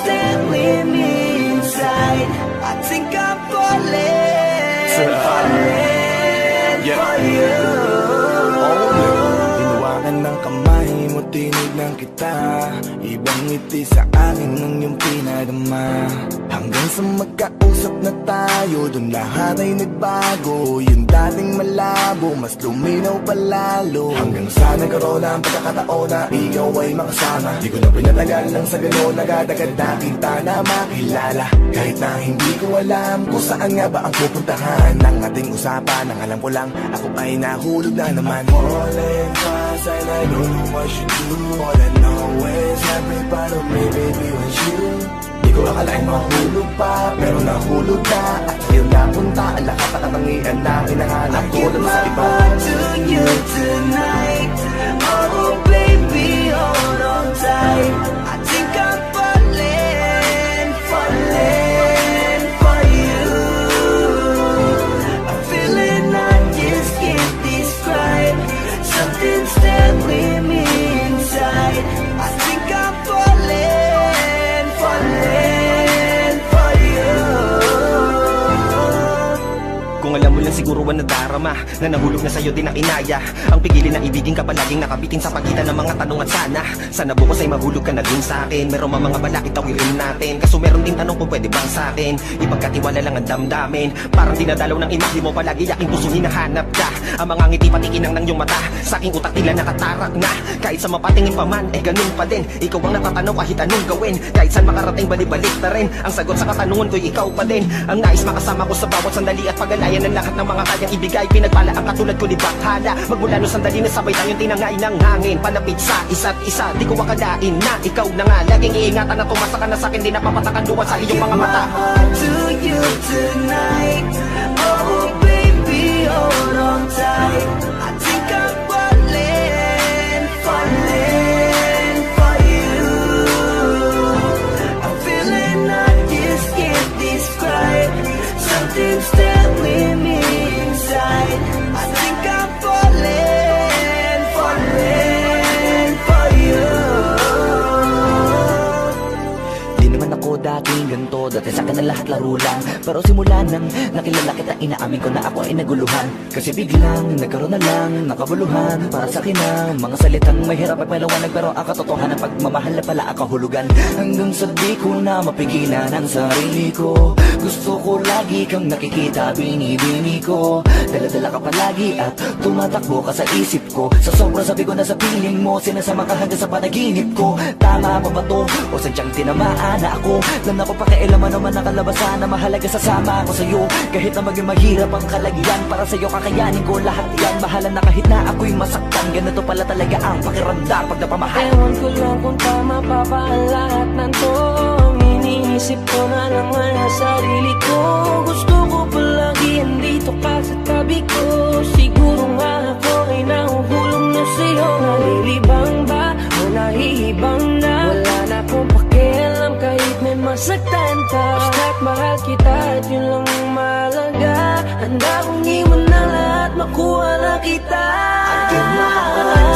stay with me inside. I think I'm falling, falling for you. Hinawakan ng kamay mo, tinignan kita. Ibang ngiti sa akin ng iyong pinadama. Hanggang sa magkausap na tayo, dun lahat ay nagbago. Yung dating malabo, mas luminaw palalo. Hanggang sa nagkaroon na ang pagkakataon na ikaw ay makasama. Di ko na pinatagal lang sa gano'n, nagadagad na kita na makilala. Kahit na hindi ko alam kung saan nga ba ang pupuntahan ng ating usapan. Ang alam ko lang, ako ay nahulog na naman. I'm falling fast and I don't know what you do. All I know is every part of me, baby, was you. Di ko akalain mahulog pa, pero nahulog ka. At sa'yo napunta, ang lahat na katangian na hinahanap ko lang sa iba. To you tonight, oh baby, hold on tight. I think I'm falling, falling for you. A feeling I just can't describe. Something's there with me inside. I think I'm falling, falling for you. Kung alam mo lang siguro ang nadarama na nahulog na sa'yo din ang inaya. Ang pigilin na ibigin ka palaging nakabitin sa pagitan ng mga tanong at sana bukas ay mahulog ka na din sa akin. Meron mga balakid tawirin natin, kaso meron din tanong kung pwede bang sa atin ipagkatiwala lang ang damdamin. Parang dinadalaw ng inak, di mo palagi aking puso hinahanap ka. Ang mga ngiti patikinang ng iyong mata, sa aking utak tila nakatarak na. Kahit sa mapatingin pa man, ganun pa din. Ikaw ang natatanaw kahit anong gawin. Kahit saan makarating balibalik na rin. Ang sagot sa katanungan ko'y ikaw pa din. Ang nais makasama ko sa bawat sandali at pag-alaya ng lahat ng mga kayang ibigay. Pinagpala ang katulad ko ni Bakhala. Magmula no sandali na sabay tayong tinangay ng hangin. Palapit sa isa't isa, di ko akalain na ikaw na nga. Laging iingatan na tumasa ka na sa'kin, di napapatakan luwan sa iyong mga mata. To you tonight, oh baby, hold on tight. I think I'm falling, falling for you. A feeling I just can't describe. Something's there with me inside. I think I'm falling, falling for you. Di naman ako dating ganito, dati sa akin na lahat laro lang. Pero simula nang nakilala kita, inaamin ko na ako ay naguluhan. Kasi biglang nagkaroon na lang nakabuluhan. Para sa akin ang mga salitang may hirap at maliwanag, pero ang katotohanan pagmamahal na pala ang kahulugan. Hanggang sa di ko na mapigilan ang sarili ko. Gusto ko lagi kang nakikita, binibini ko. Dala-dala ka palagi at tumatakbo ka sa isip ko. Sa sobrang sabi ko na sa piling mo, sinasama ka hanggang sa panaginip ko. Tama pa ba to? O sadyang tinamaan na ako? Lang na ko pakialaman naman nakalabasan na mahalaga sasama ako sa'yo. Kahit na maging mahirap ang kalagyan, para sa'yo kakayanin ko lahat yan. Mahala na kahit na ako'y masaktan, ganito pala talaga ang pakiramdam pag napamahal. Ewan ko lang kung tama pa ba ang lahat ng to. Iniisip ko na naman ang sarili ko. Gusto ko palagi andito ka sa tabi ko. Siguro nga ako ay nahuhulog na sa'yo. Nalilibang ba o nahihibang na? Wala na akong pakialam kahit may masaktan ka. Basta't mahal kita at yun lang ang mahalaga. Handa kong iwan na lahat, makuha na kita. I give my heart